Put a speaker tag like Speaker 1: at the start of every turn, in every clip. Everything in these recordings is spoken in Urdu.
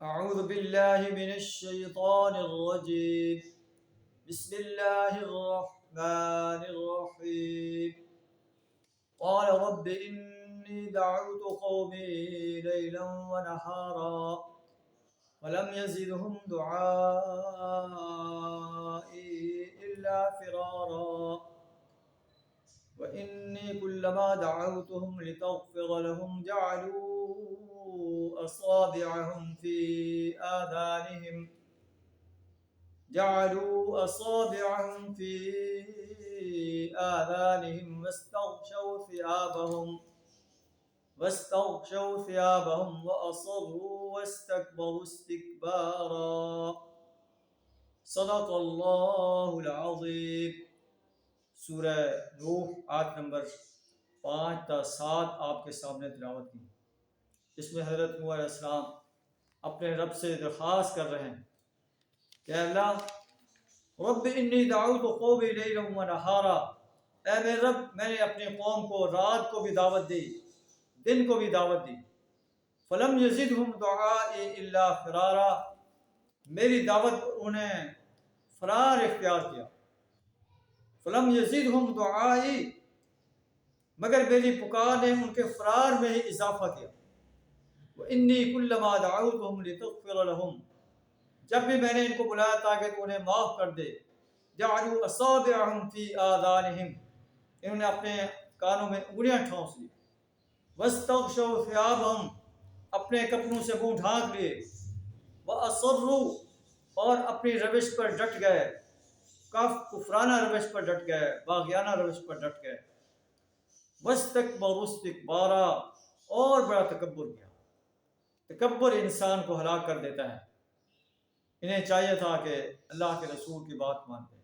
Speaker 1: أعوذ بالله من الشيطان الرجيم. بسم الله الرحمن الرحيم. قال رب إني دعوت قومي ليلا ونهارا ولم يزدهم دعائي إلا فرارا وإني كلما دعوتهم لتغفر لهم جعلوا أصابعهم في آذانهم واستغشوا ثيابهم وأصروا واستكبروا استكبارا. صدق اللہ العظیم. سورہ نوح آیت نمبر 5 تا 7 آپ کے سامنے تلاوت کی. اس میں حضرت نوح علیہ السلام اپنے رب سے درخواست کر رہے ہیں کہ اللہ رب انی دعوت قومی لیلا و نہارا، اے میرے رب میں نے اپنی قوم کو رات کو بھی دعوت دی، دن کو بھی دعوت دی. فلم یزدہم دعائی الا فرارا، میری دعوت پر انہیں فرار اختیار کیا. فلم یزدہم دعائی، مگر میری پکار نے ان کے فرار میں ہی اضافہ کیا. وَإِنِّي كُلَّمَا دَعَوْتُهُمْ لِتَغْفِرَ لَهُمْ، جب بھی میں نے ان کو بلایا تاکہ تو انہیں معاف کر دے. جَعَلُوا أَصَابِعَهُمْ فِي آذَانِهِمْ، انہوں نے اپنے کانوں میں انگلیاں ٹھونس لی. وَاسْتَغْشَوْا ثِيَابَهُمْ، اپنے کپڑوں سے منہ ڈھانک لیے. وَأَصَرُّوا، اور اپنی روش پر ڈٹ گئے، کفرانہ روش پر ڈٹ گئے، باغیانہ روش پر ڈٹ گئے. وَاسْتَكْبَرُوا اسْتِكْبَارًا، اور بڑا تکبر کیا. تکبر انسان کو ہلاک کر دیتا ہے. انہیں چاہیے تھا کہ اللہ کے رسول کی بات مانتے.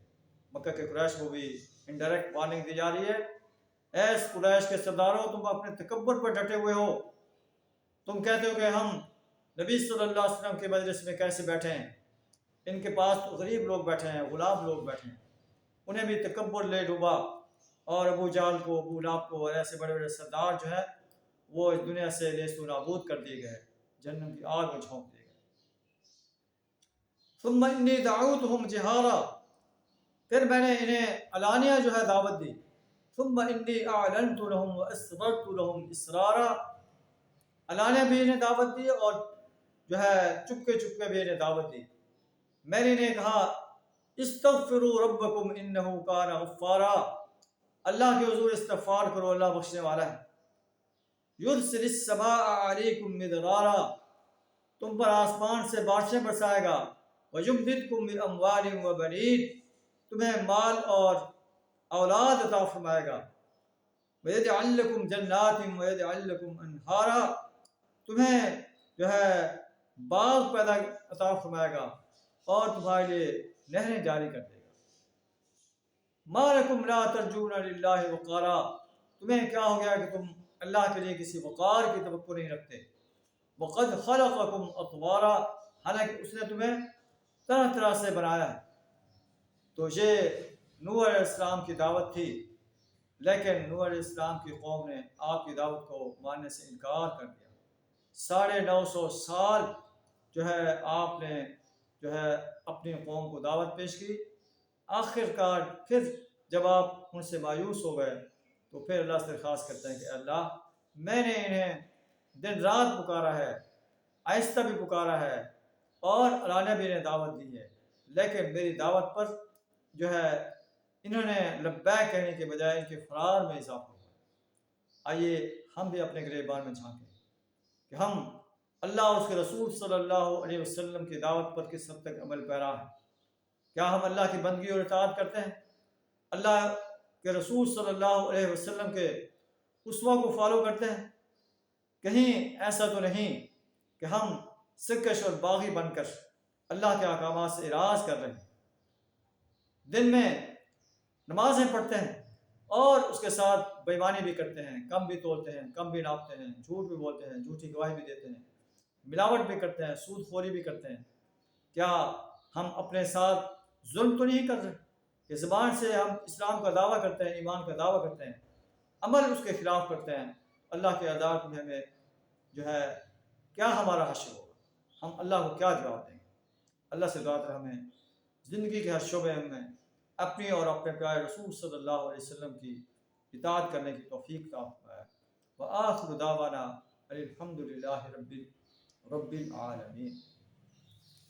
Speaker 1: مکہ کے قریش کو بھی انڈائریکٹ وارننگ دی جا رہی ہے، ایس قریش کے سرداروں، تم اپنے تکبر پر ڈٹے ہوئے ہو. تم کہتے ہو کہ ہم نبی صلی اللہ علیہ وسلم کے مجلس میں کیسے بیٹھے ہیں، ان کے پاس تو غریب لوگ بیٹھے ہیں، غلام لوگ بیٹھے ہیں. انہیں بھی تکبر لے ڈوبا، اور ابو جہل کو، ابو لہب کو، اور ایسے بڑے بڑے سردار جو ہیں وہ اس دنیا سے نیست و نابود کر دیے گئے، جہنم کی آگ میں جھونک دیے گئے. ثم انی دعوتہم جہارا، پھر میں نے انہیں علانیہ جو ہے دعوت دی. ثم انی اعلنت لہم واسررت لہم اسرارا، علانیہ بھی انہیں دعوت دی اور جو ہے چپکے چپکے بھی انہیں دعوت دی. میں نے انہیں کہا استغفروا ربکم انہ کان غفارا، اللہ کے حضور استغفار کرو، اللہ بخشنے والا ہے. یرسل السماء علیکم مدرارا، تم پر آسمان سے بارشیں برسائے گا. وَيُمْدِدْكُمْ بِأَمْوَالٍ وَبَنِينَ، تمہیں مال اور اولاد عطا فرمائے گا. وَيَجْعَلْ لَكُمْ جَنَّاتٍ وَيَجْعَلْ لَكُمْ أَنْهَارًا، تمہیں جو ہے باغ پیدا عطا فرمائے گا اور تمہارے لیے نہریں جاری کر دے گا. مَا لَكُمْ لَا تَرْجُونَ لِلَّهِ وَقَارًا، تمہیں کیا ہو گیا کہ تم اللہ کے لیے کسی وقار کی توقع نہیں رکھتے. وَقَدْ خَلَقَكُمْ أَطْوَارًا، حالانکہ اس نے تمہیں طرح طرح سے بنایا ہے. تو یہ نوح علیہ السلام کی دعوت تھی، لیکن نوح علیہ السلام کی قوم نے آپ کی دعوت کو ماننے سے انکار کر دیا. 950 سال جو ہے آپ نے جو ہے اپنی قوم کو دعوت پیش کی. آخر کار پھر جب آپ ان سے مایوس ہو گئے تو پھر اللہ سے درخواست کرتے ہیں کہ اللہ میں نے انہیں دن رات پکارا ہے، آہستہ بھی پکارا ہے اور علانیہ بھی انہیں دعوت دی ہے، لیکن میری دعوت پر جو ہے انہوں نے لبیک کہنے کے بجائے ان کے فرار میں اضافہ ہوا. آئیے ہم بھی اپنے گریبان میں جھانکیں کہ ہم اللہ اور اس کے رسول صلی اللہ علیہ وسلم کی دعوت پر کس حد تک عمل پیرا ہیں. کیا ہم اللہ کی بندگی اور اطاعت کرتے ہیں؟ اللہ کے رسول صلی اللہ علیہ وسلم کے اسوہ کو فالو کرتے ہیں؟ کہیں ایسا تو نہیں کہ ہم سرکش اور باغی بن کر اللہ کے احکامات سے اعراض کر رہے ہیں، دن میں نمازیں پڑھتے ہیں اور اس کے ساتھ بے ایمانی بھی کرتے ہیں، کم بھی تولتے ہیں، کم بھی ناپتے ہیں، جھوٹ بھی بولتے ہیں، جھوٹی گواہی بھی دیتے ہیں، ملاوٹ بھی کرتے ہیں، سود خوری بھی کرتے ہیں؟ کیا ہم اپنے ساتھ ظلم تو نہیں کر رہے کہ زبان سے ہم اسلام کا دعویٰ کرتے ہیں، ایمان کا دعویٰ کرتے ہیں، عمل اس کے خلاف کرتے ہیں؟ اللہ کے عذاب میں ہمیں جو ہے کیا ہمارا حشر ہوگا؟ ہم اللہ کو کیا جواب دیں گے؟ اللہ سے دعا کریں ہمیں زندگی کے ہر شعبے میں اپنی اور اپنے پیارے رسول صلی اللہ علیہ وسلم کی اطاعت کرنے کی توفیق عطا فرمائے۔ وآخر دعوانا الحمد للہ رب العالمین۔